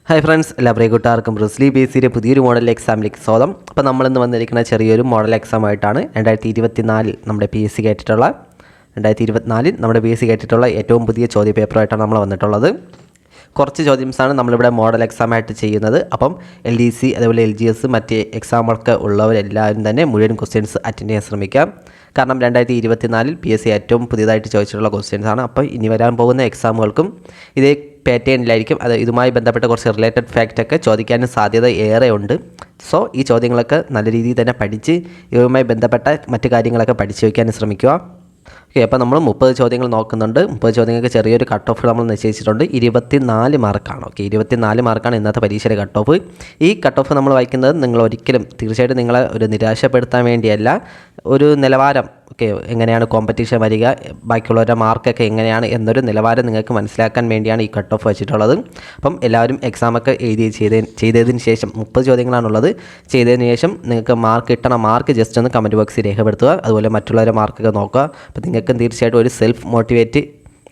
Hi friends, എല്ലാ പ്രിയ കൂട്ടുകാർക്കും ബ്രസ്ലി ബേസിയുടെ പുതിയൊരു മോഡൽ എക്സാമിലേക്ക് സ്വാഗതം. അപ്പോൾ നമ്മളിന്ന് വന്നിരിക്കുന്ന ചെറിയൊരു മോഡൽ എക്സാം ആയിട്ടാണ് 2024 നമ്മുടെ PSC കയറ്റിയിട്ടുള്ള ഏറ്റവും പുതിയ ചോദ്യ പേപ്പറായിട്ടാണ് നമ്മൾ വന്നിട്ടുള്ളത്. കുറച്ച് ചോദ്യംസാണ് നമ്മളിവിടെ മോഡൽ എക്സാമായിട്ട് ചെയ്യുന്നത്. അപ്പം LDC അതുപോലെ LGS മറ്റ് എക്സാമുകൾക്ക് ഉള്ളവരെല്ലാവരും തന്നെ മുഴുവൻ ക്വസ്റ്റ്യൻസ് അറ്റൻഡ് ചെയ്യാൻ ശ്രമിക്കാം. കാരണം 2024 PSC ഏറ്റവും പുതിയതായിട്ട് ചോദിച്ചിട്ടുള്ള ക്വസ്റ്റ്യൻസാണ്. അപ്പോൾ ഇനി വരാൻ പോകുന്ന എക്സാമുകൾക്കും ഇതേ പാറ്റേണിലായിരിക്കും. അത് ഇതുമായി ബന്ധപ്പെട്ട കുറച്ച് റിലേറ്റഡ് ഫാക്റ്റൊക്കെ ചോദിക്കാനും സാധ്യത ഏറെ ഉണ്ട്. സോ ഈ ചോദ്യങ്ങളൊക്കെ നല്ല രീതിയിൽ തന്നെ പഠിച്ച് ഇതുമായി ബന്ധപ്പെട്ട മറ്റു കാര്യങ്ങളൊക്കെ പഠിച്ചു വയ്ക്കാനും ശ്രമിക്കുക. ഓക്കെ, അപ്പോൾ നമ്മൾ 30 ചോദ്യങ്ങൾ നോക്കുന്നുണ്ട്. 30 ചോദ്യങ്ങൾക്ക് ചെറിയൊരു കട്ട് ഓഫ് നമ്മൾ നിശ്ചയിച്ചിട്ടുണ്ട്. 24 മാർക്കാണ്. ഓക്കെ, 24 മാർക്കാണ് ഇന്നത്തെ പരീക്ഷയുടെ കട്ട് ഓഫ്. ഈ കട്ട് ഓഫ് നമ്മൾ വായിക്കുന്നത് നിങ്ങൾ ഒരിക്കലും തീർച്ചയായിട്ടും നിങ്ങളെ ഒരു നിരാശപ്പെടുത്താൻ വേണ്ടിയല്ല, ഒരു നിലവാരം എങ്ങനെയാണ് കോമ്പറ്റീഷൻ വരിക, ബാക്കിയുള്ളവരുടെ മാർക്കൊക്കെ എങ്ങനെയാണ് എന്നൊരു നിലവാരം നിങ്ങൾക്ക് മനസ്സിലാക്കാൻ വേണ്ടിയാണ് ഈ കട്ട് ഓഫ് വെച്ചിട്ടുള്ളത്. അപ്പം എല്ലാവരും എക്സാമൊക്കെ ചെയ്തതിന് ശേഷം 30 ചോദ്യങ്ങളാണുള്ളത്. ചെയ്തതിന് ശേഷം നിങ്ങൾക്ക് മാർക്ക് കിട്ടണ മാർക്ക് ജസ്റ്റ് ഒന്ന് കമൻറ്റ് ബോക്സിൽ രേഖപ്പെടുത്തുക. അതുപോലെ മറ്റുള്ളവരുടെ മാർക്കൊക്കെ നോക്കുക. അപ്പോൾ നിങ്ങൾക്ക് തീർച്ചയായിട്ടും ഒരു സെൽഫ് മോട്ടിവേറ്റ്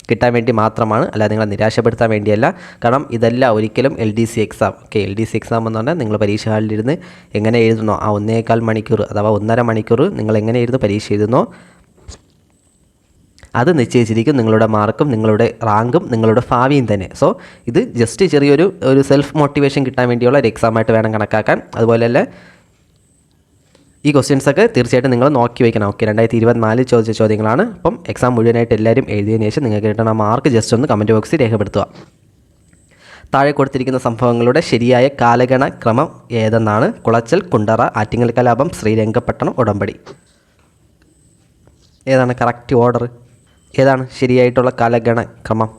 കിട്ടാൻ വേണ്ടി മാത്രമാണ്, അല്ലാതെ നിങ്ങളെ നിരാശപ്പെടുത്താൻ വേണ്ടിയല്ല. കാരണം ഇതല്ല ഒരിക്കലും LDC എക്സാം. LDC എക്സാം എന്ന് പറഞ്ഞാൽ നിങ്ങൾ പരീക്ഷ ഹാളിലിരുന്ന് എങ്ങനെ എഴുതുന്നോ ആ 1.25 മണിക്കൂർ അഥവാ 1.5 മണിക്കൂർ നിങ്ങൾ എങ്ങനെ എഴുതുന്നു പരീക്ഷ എഴുതുന്നോ അത് നിശ്ചയിച്ചിരിക്കും നിങ്ങളുടെ മാർക്കും നിങ്ങളുടെ റാങ്കും നിങ്ങളുടെ ഭാവിയും തന്നെ. സോ ഇത് ജസ്റ്റ് ചെറിയൊരു സെൽഫ് മോട്ടിവേഷൻ കിട്ടാൻ വേണ്ടിയുള്ള ഒരു എക്സാമായിട്ട് വേണം കണക്കാക്കാൻ. അതുപോലെ തന്നെ ഈ ക്വസ്റ്റ്യൻസൊക്കെ തീർച്ചയായിട്ടും നിങ്ങൾ നോക്കി വയ്ക്കണം. 2024 ചോദിച്ച ചോദ്യങ്ങളാണ്. അപ്പം എക്സാം മുഴുവനായിട്ട് എല്ലാവരും എഴുതിയതിനു ശേഷം നിങ്ങൾക്ക് കിട്ടുന്ന മാർക്ക് ജസ്റ്റ് ഒന്ന് കമൻറ്റ് ബോക്സിൽ രേഖപ്പെടുത്തുക. താഴെ കൊടുത്തിരിക്കുന്ന സംഭവങ്ങളുടെ ശരിയായ കാലഗണ ക്രമം ഏതെന്നാണ്? കുളച്ചൽ, കുണ്ടറ, ആറ്റിങ്ങൽ കലാപം, ശ്രീരംഗപട്ടണം, ഉടമ്പടി. ഏതാണ് കറക്റ്റ് ഓർഡർ? ഏതാണ് ശരിയായിട്ടുള്ള കാലഗണ ക്രമം?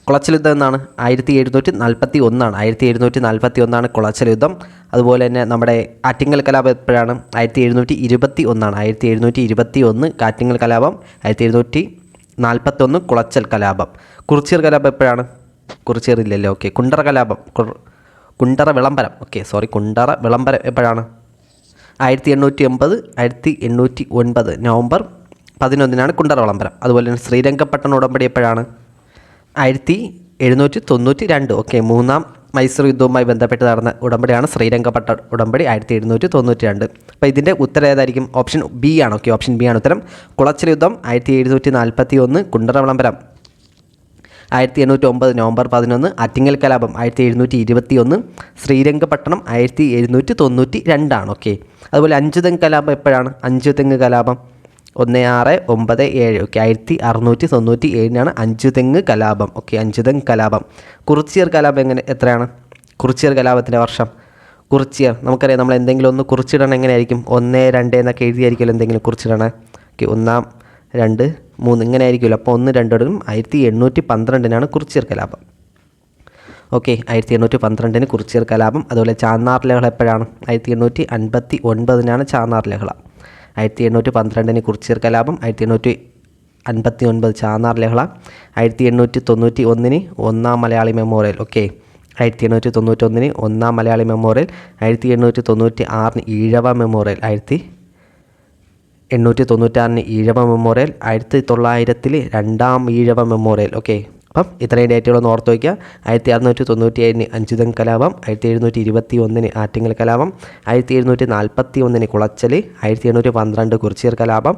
കുളച്ചൽ യുദ്ധം എന്നാണ് 1741. 1741 കുളച്ചൽ യുദ്ധം. അതുപോലെ തന്നെ നമ്മുടെ ആറ്റിങ്ങൽ കലാപം എപ്പോഴാണ്? 1721. 1721 ആറ്റിങ്ങൽ കലാപം. 1741 കുളച്ചൽ കലാപം. കുറിച്യർ കലാപം എപ്പോഴാണ്? കുറിച്യർ ഇല്ലല്ലോ. ഓക്കെ, കുണ്ടറ കലാപം, കുണ്ടറ വിളംബരം. കുണ്ടറ വിളംബരം എപ്പോഴാണ്? 1880. 1809 നവംബർ 11 കുണ്ടറ വിളംബരം. അതുപോലെ തന്നെ ശ്രീരംഗപട്ടണം ഉടമ്പടി എപ്പോഴാണ്? 1792. ഓക്കെ, മൂന്നാം മൈസൂർ യുദ്ധവുമായി ബന്ധപ്പെട്ട് നടന്ന ഉടമ്പടിയാണ് ശ്രീരംഗപട്ടണ ഉടമ്പടി 1792. അപ്പോൾ ഇതിൻ്റെ ഉത്തരം ഏതായിരിക്കും? ഓപ്ഷൻ ബി ആണ്. ഓക്കെ, ഓപ്ഷൻ ബി ആണ് ഉത്തരം. കുളച്ചൽ യുദ്ധം 1741, കുണ്ടറ വിളംബരം 1809 നവംബർ 11, ആറ്റിങ്ങൽ കലാപം 1721, ശ്രീരംഗപട്ടണം 1792 ആണ്. ഓക്കെ, അതുപോലെ അഞ്ചുതെങ്ങ് കലാപം എപ്പോഴാണ്? അഞ്ചുതെങ്ങ് കലാപം 1697. ഓക്കെ, 1697 അഞ്ചുതെങ്ങ് കലാപം. ഓക്കെ, അഞ്ചുതെങ്ങ് കലാപം. കുറിച്യർ കലാപം എത്രയാണ്? കുറിച്യർ കലാപത്തിൻ്റെ വർഷം? കുറിച്യർ നമുക്കറിയാം, നമ്മൾ എന്തെങ്കിലും ഒന്ന് കുറിച്ചിടണം എങ്ങനെയായിരിക്കും? 1, 2 എന്നൊക്കെ എഴുതിയായിരിക്കുമല്ലോ എന്തെങ്കിലും കുറിച്ചിടണേ. ഓക്കെ, 1, 2, 3 ഇങ്ങനെ ആയിരിക്കുമല്ലോ. അപ്പോൾ 1, 2 എടുക്കും. 1812 കുറിച്യർ കലാപം. ഓക്കെ, 1812 കുറിച്യർ കലാപം. അതുപോലെ ചാന്നാർ ലഹള എപ്പോഴാണ്? 1859 ചാന്നാർ ലഹള. 1812 കുറിച്യർ കലാപം. 1859 ചാന്നാർ ലഹള. 1891 ഒന്നാം മലയാളി മെമ്മോറിയൽ. ഓക്കെ, 1891 ഒന്നാം Malayali memorial. 1896 Ezhava memorial. 1896 Ezhava memorial. 1900 രണ്ടാം ഈഴവ മെമ്മോറിയൽ. ഓക്കെ, അപ്പം ഇത്രയും ഡേറ്റുകളൊന്ന് ഓർത്ത് വയ്ക്കുക. 1697 അഞ്ചുതെങ്ങ് കലാപം. 1721 ആറ്റിങ്ങൽ കലാപം. 1741 കുളച്ചൽ. 1812 കുറിച്യർ കലാപം.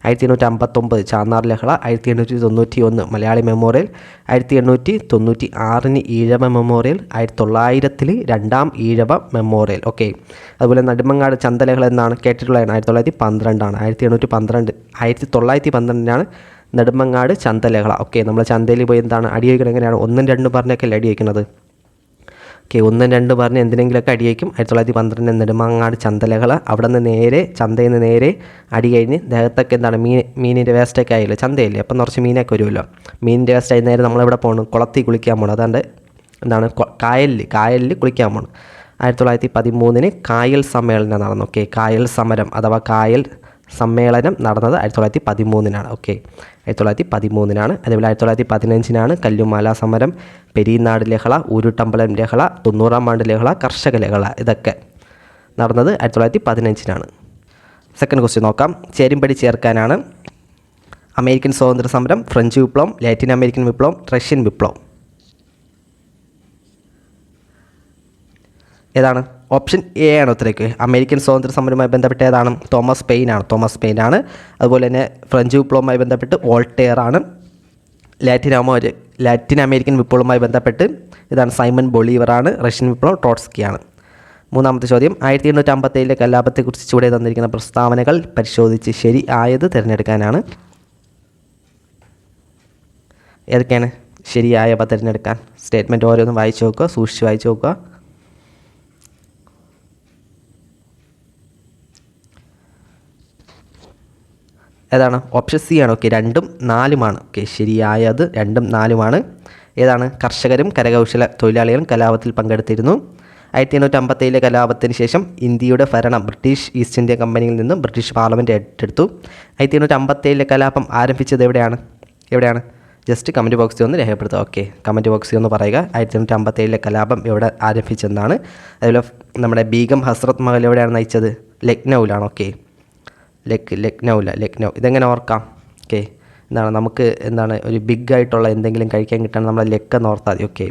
1859 ചാന്നാർ ലഹള. 1891 മലയാളി മെമ്മോറിയൽ. 1896 ഈഴവ മെമ്മോറിയൽ. 1900 രണ്ടാം ഈഴവ മെമ്മോറിയൽ. ഓക്കെ, അതുപോലെ നെടുമങ്ങാട് ചന്തലഹള എന്നാണ് കേട്ടിട്ടുള്ളതാണ്? 1912 1912 നെടുമങ്ങാട് ചന്തലഹള. ഓക്കെ, നമ്മൾ ചന്തയിൽ പോയി എന്താണ് അടി വയ്ക്കുന്നത്? എങ്ങനെയാണ്? 1, 2 പറഞ്ഞൊക്കെ അടി വയ്ക്കുന്നത്. ഓക്കെ, 1, 2 പറഞ്ഞ് എന്തിനെങ്കിലുമൊക്കെ അടി വയ്ക്കും. 1912 നെടുമങ്ങാട് ചന്തലഹള. അവിടെ നിന്ന് നേരെ ചന്തയിൽ നിന്ന് നേരെ അടി കഴിഞ്ഞ് ദേഹത്തൊക്കെ എന്താണ് മീനിൻ്റെ വേസ്റ്റൊക്കെ ആയില്ലോ, ചന്തയില്ലേ, അപ്പം കുറച്ച് മീനൊക്കെ വരുമല്ലോ. മീനിൻ്റെ വേസ്റ്റ് ആയി നേരെ നമ്മളെവിടെ പോകണം? കുളത്തിൽ കുളിക്കാൻ പോകണം. അതാണ്ട് എന്താണ് കായലിൽ കുളിക്കാൻ പോകണം. 1913 കായൽ സമ്മേളനം നടന്നു. ഓക്കെ, കായൽ സമരം അഥവാ കായൽ സമ്മേളനം നടന്നത് 1913. ഓക്കെ, 1913. അതേപോലെ 1915 കല്ലുമാല സമരം, പെരിനാട് ലഹള, ഊരുട്ടമ്പലം ലഹള, 90-ാം ആണ്ട് ലഹള, കർഷക ലഹള. ഇതൊക്കെ നടന്നത് 1915. സെക്കൻഡ് ക്വസ്റ്റ്യൻ നോക്കാം. ചേരുംപടി ചേർക്കാനാണ് അമേരിക്കൻ സ്വാതന്ത്ര്യ സമരം, ഫ്രഞ്ച് വിപ്ലവം, ലാറ്റിൻ അമേരിക്കൻ വിപ്ലവം, റഷ്യൻ വിപ്ലവം. ഏതാണ്? ഓപ്ഷൻ എ ആണ് ഉത്തരയ്ക്ക്. അമേരിക്കൻ സ്വാതന്ത്ര്യ സമരവുമായി ബന്ധപ്പെട്ട് ഏതാണ്? തോമസ് പെയിൻ ആണ്. അതുപോലെ തന്നെ ഫ്രഞ്ച് വിപ്ലവവുമായി ബന്ധപ്പെട്ട് വോൾട്ടെയർ ആണ്. ലാറ്റിൻ അമേരിക്കൻ വിപ്ലവവുമായി ബന്ധപ്പെട്ട് ഇതാണ് സൈമൺ ബൊളീവറാണ്. റഷ്യൻ വിപ്ലവം ട്രോട്സ്കിയാണ്. മൂന്നാമത്തെ ചോദ്യം, 1857 കലാപത്തെക്കുറിച്ച് ചുവടെ തന്നിരിക്കുന്ന പ്രസ്താവനകൾ പരിശോധിച്ച് ശരിയായത് തിരഞ്ഞെടുക്കാനാണ്. ഏതൊക്കെയാണ് ശരിയായവ തിരഞ്ഞെടുക്കാൻ? സ്റ്റേറ്റ്മെൻറ്റ് ഓരോന്നും വായിച്ചു നോക്കുക, സൂക്ഷിച്ച് വായിച്ചു നോക്കുക. ഏതാണ്? ഓപ്ഷൻ സി ആണ്. ഓക്കെ, 2ഉം 4ഉമാണ്. ഓക്കെ, ശരിയായത് 2ഉം 4ഉമാണ്. ഏതാണ്? കർഷകരും കരകൗശല തൊഴിലാളികളും കലാപത്തിൽ പങ്കെടുത്തിരുന്നു. 1857 കലാപത്തിന് ശേഷം ഇന്ത്യയുടെ ഭരണം ബ്രിട്ടീഷ് ഈസ്റ്റ് ഇന്ത്യ കമ്പനിയിൽ നിന്നും ബ്രിട്ടീഷ് പാർലമെൻറ്റ് ഏറ്റെടുത്തു. 1857 കലാപം ആരംഭിച്ചത് എവിടെയാണ്? ജസ്റ്റ് കമൻറ്റ് ബോക്സിൽ ഒന്ന് രേഖപ്പെടുത്തുക. ഓക്കെ, കമൻറ്റ് ബോക്സിൽ ഒന്ന് പറയുക 1857 കലാപം എവിടെ ആരംഭിച്ചെന്നാണ്. അതുപോലെ നമ്മുടെ ബീഗം ഹസ്രത്ത് മഹൽ എവിടെയാണ് നയിച്ചത്? ലക്നൗവിലാണ്. ഓക്കെ, ലക്നൗ. ഇതെങ്ങനെ ഓർക്കാം? ഓക്കെ, നമുക്ക് ഒരു ബിഗ് ആയിട്ടുള്ള എന്തെങ്കിലും കഴിക്കാൻ കിട്ടാൻ നമ്മളെ ലെക്കെന്ന് ഓർത്താൽ മതി. ഓക്കെ,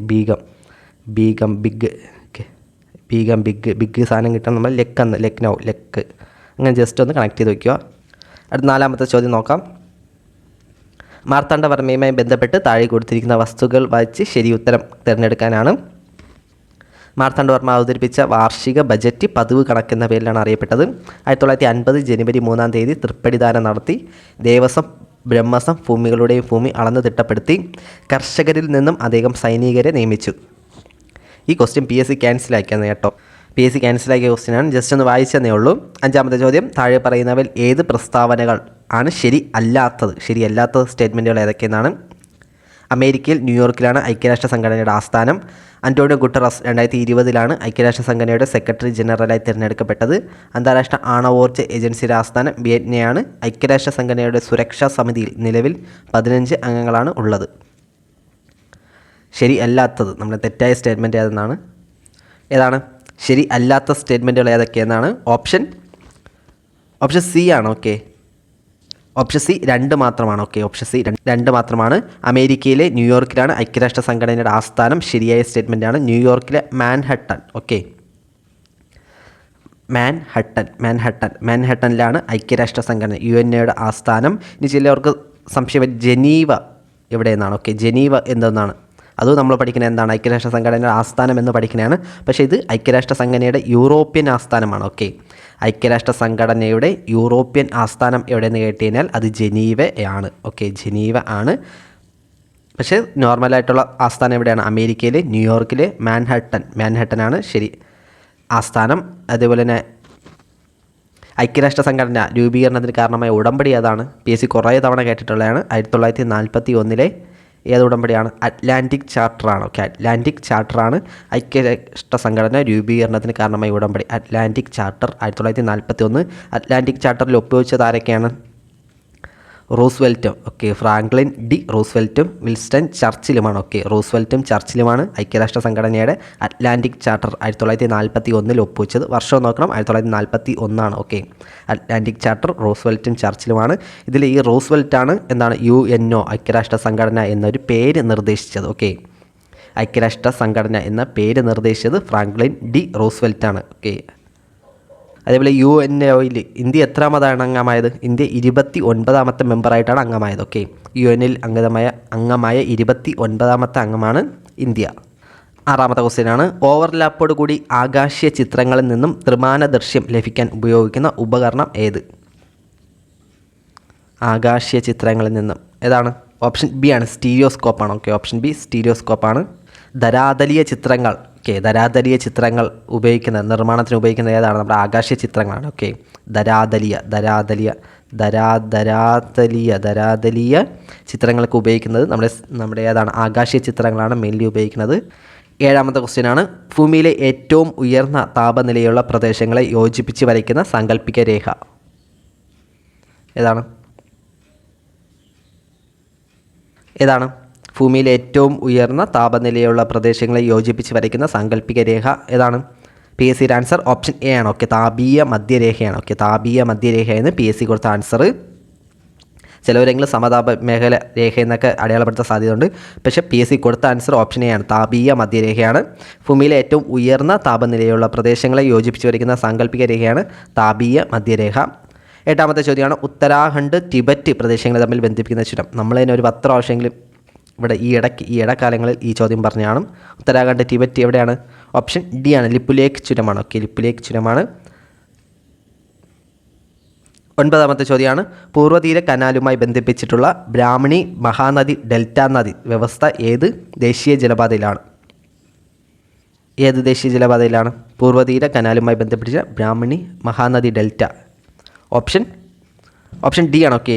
ബീഗം ബിഗ് സാധനം കിട്ടാൻ നമ്മൾ ലക്നൗ അങ്ങനെ ജസ്റ്റ് ഒന്ന് കണക്ട് ചെയ്ത് വയ്ക്കുക. അടുത്ത 4ാമത്തെ ചോദ്യം നോക്കാം. മാർത്താണ്ഡവർമ്മയുമായി ബന്ധപ്പെട്ട് താഴെ കൊടുത്തിരിക്കുന്ന വസ്തുക്കൾ വായിച്ച് ശരി ഉത്തരം തിരഞ്ഞെടുക്കാനാണ്. മാർത്താണ്ഡവർമ്മ അവതരിപ്പിച്ച വാർഷിക ബജറ്റ് പതിവ് കണക്കെന്ന പേരിലാണ് അറിയപ്പെട്ടത്. 1950 ജനുവരി 3-ാം തീയതി തൃപ്പടിദാനം നടത്തി. ദേവസ്വം ബ്രഹ്മസം ഭൂമികളുടെയും ഭൂമി അളന്ന് തിട്ടപ്പെടുത്തി. കർഷകരിൽ നിന്നും അദ്ദേഹം സൈനികരെ നിയമിച്ചു. ഈ ക്വസ്റ്റ്യൻ PSC ക്യാൻസലാക്കിയാണ് കേട്ടോ. PSC ക്യാൻസലാക്കിയ ക്വസ്റ്റ്യനാണ്. ജസ്റ്റ് ഒന്ന് വായിച്ചതേ ഉള്ളൂ. 5ാമത്തെ ചോദ്യം, താഴെ പറയുന്നവയിൽ ഏത് പ്രസ്താവനകൾ ആണ് ശരിയല്ലാത്തത് സ്റ്റേറ്റ്മെൻറ്റുകൾ ഏതൊക്കെയെന്നാണ്. അമേരിക്കയിൽ ന്യൂയോർക്കിലാണ് ഐക്യരാഷ്ട്ര സംഘടനയുടെ ആസ്ഥാനം. അന്റോണിയോ ഗുട്ടറസ് 2020 ഐക്യരാഷ്ട്ര സംഘടനയുടെ സെക്രട്ടറി ജനറലായി തിരഞ്ഞെടുക്കപ്പെട്ടത്. അന്താരാഷ്ട്ര ആണവോർജ്ജ ഏജൻസിയുടെ ആസ്ഥാനം വിയറ്റ്നയാണ്. ഐക്യരാഷ്ട്ര സംഘടനയുടെ സുരക്ഷാ സമിതിയിൽ നിലവിൽ 15 അംഗങ്ങളാണ് ഉള്ളത്. ശരിയല്ലാത്തത് നമ്മുടെ തെറ്റായ സ്റ്റേറ്റ്മെൻറ്റ് ഏതാണ്? ശരി അല്ലാത്ത സ്റ്റേറ്റ്മെൻറ്റുകൾ ഏതൊക്കെയെന്നാണ്. ഓപ്ഷൻ സി ആണ്. ഓക്കെ, ഓപ്ഷൻ സി 2 മാത്രമാണ്. ഓക്കെ, ഓപ്ഷൻ സി 2 മാത്രമാണ്. അമേരിക്കയിലെ ന്യൂയോർക്കിലാണ് ഐക്യരാഷ്ട്ര സംഘടനയുടെ ആസ്ഥാനം. ശരിയായ സ്റ്റേറ്റ്മെൻറ്റാണ്. ന്യൂയോർക്കിലെ മാൻഹട്ടൻ. ഓക്കെ, മാൻഹട്ടനിലാണ് ഐക്യരാഷ്ട്ര സംഘടന UNAയുടെ ആസ്ഥാനം. ഇനി ചിലവർക്ക് സംശയം ജനീവ എവിടെയെന്നാണ്. ഓക്കെ, ജനീവ എന്തെന്നാണ് അതും നമ്മൾ പഠിക്കുന്നത് എന്താണ്? ഐക്യരാഷ്ട്ര സംഘടനയുടെ ആസ്ഥാനം എന്ന് പഠിക്കുന്നതാണ്. പക്ഷേ ഇത് ഐക്യരാഷ്ട്ര സംഘടനയുടെ യൂറോപ്യൻ ആസ്ഥാനമാണ്. ഓക്കെ, ഐക്യരാഷ്ട്ര സംഘടനയുടെ യൂറോപ്യൻ ആസ്ഥാനം എവിടെയെന്ന് കേട്ട് കഴിഞ്ഞാൽ അത് ജനീവയാണ്. ഓക്കെ, ജനീവ ആണ്. പക്ഷേ നോർമലായിട്ടുള്ള ആസ്ഥാനം എവിടെയാണ്? അമേരിക്കയിലെ ന്യൂയോർക്കിലെ മാൻഹട്ടനാണ് ശരി ആസ്ഥാനം. അതേപോലെ തന്നെ ഐക്യരാഷ്ട്ര സംഘടന രൂപീകരണത്തിന് കാരണമായ ഉടമ്പടി അതാണ്. PSC കുറേ തവണ കേട്ടിട്ടുള്ളതാണ്. 1941 ഏത് ഉടമ്പടിയാണ്? അറ്റ്ലാന്റിക് ചാർട്ടറാണ്. ഓക്കെ, അറ്റ്ലാന്റിക് ചാർട്ടറാണ് ഐക്യരാഷ്ട്ര സംഘടന രൂപീകരണത്തിന് കാരണമായ ഉടമ്പടി. Atlantic charter 1941. അറ്റ്ലാന്റിക് ചാർട്ടറിൽ ഒപ്പുവെച്ചത് ആരൊക്കെയാണ്? റൂസ്വെൽറ്റും. ഓക്കെ, ഫ്രാങ്ക്ലിൻ ഡി റൂസ്വെൽറ്റും വിൻസ്റ്റൺ ചർച്ചിലുമാണ്. ഓക്കെ, റൂസ്വെൽറ്റും ചർച്ചിലുമാണ് ഐക്യരാഷ്ട്ര സംഘടനയുടെ അറ്റ്ലാന്റിക് ചാർട്ടർ 1941 ഒപ്പുവെച്ചത്. വർഷം നോക്കണം, 1941. ഓക്കെ, അറ്റ്ലാന്റിക് ചാർട്ടർ റൂസ്വെൽറ്റും ചർച്ചിലുമാണ്. ഇതിൽ ഈ റൂസ്വെൽറ്റാണ് UNO ഐക്യരാഷ്ട്ര സംഘടന എന്നൊരു പേര് നിർദ്ദേശിച്ചത്. ഓക്കെ, ഐക്യരാഷ്ട്ര സംഘടന എന്ന പേര് നിർദ്ദേശിച്ചത് ഫ്രാങ്ക്ലിൻ ഡി റൂസ്വെൽറ്റാണ്. ഓക്കെ, അതേപോലെ UNOയിൽ ഇന്ത്യ എത്രാമതാണ് അംഗമായത്? ഇന്ത്യ 29ാമത്തെ മെമ്പറായിട്ടാണ് അംഗമായത്. ഓക്കെ, UN അംഗമായ 29ാമത്തെ അംഗമാണ് ഇന്ത്യ. 6ാമത്തെ ക്വസ്റ്റ്യനാണ്, ഓവർലാപ്പോട് കൂടി ആകാശീയ ചിത്രങ്ങളിൽ നിന്നും ത്രിമാന ദൃശ്യം ലഭിക്കാൻ ഉപയോഗിക്കുന്ന ഉപകരണം ഏത്? ആകാശീയ ചിത്രങ്ങളിൽ നിന്നും ഏതാണ്? ഓപ്ഷൻ ബി ആണ്, സ്റ്റീരിയോസ്കോപ്പാണ്. ഓക്കെ, ഓപ്ഷൻ ബി സ്റ്റീരിയോസ്കോപ്പാണ്. ധരാതലീയ ചിത്രങ്ങൾ. ഓക്കെ, ധരാതലീയ ചിത്രങ്ങൾ നിർമ്മാണത്തിന് ഉപയോഗിക്കുന്നത് ഏതാണ്? നമ്മുടെ ആകാശീയ ചിത്രങ്ങളാണ്. ഓക്കെ, ധരാതലീയ ചിത്രങ്ങൾക്ക് ഉപയോഗിക്കുന്നത് നമ്മുടെ ഏതാണ്? ആകാശീയ ചിത്രങ്ങളാണ് മെയിൻലി ഉപയോഗിക്കുന്നത്. 7ാമത്തെ ക്വസ്റ്റ്യനാണ്, ഭൂമിയിലെ ഏറ്റവും ഉയർന്ന താപനിലയുള്ള പ്രദേശങ്ങളെ യോജിപ്പിച്ച് വരയ്ക്കുന്ന സാങ്കല്പിക രേഖ ഏതാണ്? ഭൂമിയിലെ ഏറ്റവും ഉയർന്ന താപനിലയുള്ള പ്രദേശങ്ങളെ യോജിപ്പിച്ച് വരയ്ക്കുന്ന സാങ്കല്പിക രേഖ ഏതാണ്? PSCയുടെ ആൻസർ ഓപ്ഷൻ എ ആണ്. ഓക്കെ, താപീയ മധ്യരേഖയാണ്. ഓക്കെ, താപീയ മധ്യരേഖ എന്ന് PSC കൊടുത്ത ആൻസർ. ചിലവരെങ്കിലും സമതാപ മേഖല രേഖ എന്നൊക്കെ അടയാളപ്പെടുത്താൻ സാധ്യതയുണ്ട്. പക്ഷേ PSC കൊടുത്ത ആൻസർ ഓപ്ഷൻ എ ആണ്, താപീയ മധ്യരേഖയാണ്. ഭൂമിയിലെ ഏറ്റവും ഉയർന്ന താപനിലയുള്ള പ്രദേശങ്ങളെ യോജിപ്പിച്ച് വരയ്ക്കുന്ന സാങ്കല്പിക രേഖയാണ് താപീയ മധ്യരേഖ. 8ാമത്തെ ചോദ്യമാണ് ഉത്തരാഖണ്ഡ് ടിബറ്റ് പ്രദേശങ്ങളെ തമ്മിൽ ബന്ധിപ്പിക്കുന്ന ചുരം. നമ്മളതിനെ ഒരു 10 പ്രാവശ്യമെങ്കിലും ഇവിടെ ഈ ഇടക്കാലങ്ങളിൽ ഈ ചോദ്യം പറഞ്ഞാണ്. ഉത്തരാഖണ്ഡ് ടിബറ്റ് എവിടെയാണ്? ഓപ്ഷൻ ഡി ആണ്, ലിപ്പുലേക്ക് ചുരമാണ്. ഓക്കെ, ലിപ്പുലേക്ക് ചുരമാണ്. 9ാമത്തെ ചോദ്യമാണ് പൂർവ്വതീര കനാലുമായി ബന്ധിപ്പിച്ചിട്ടുള്ള ബ്രാഹ്മണി മഹാനദി ഡെൽറ്റ നദി വ്യവസ്ഥ ഏത് ദേശീയ ജലപാതയിലാണ്? ഏത് ദേശീയ ജലപാതയിലാണ് പൂർവ്വതീര കനാലുമായി ബന്ധിപ്പിച്ച Brahmani Mahanadi delta? Option D ആണ്. ഓക്കെ,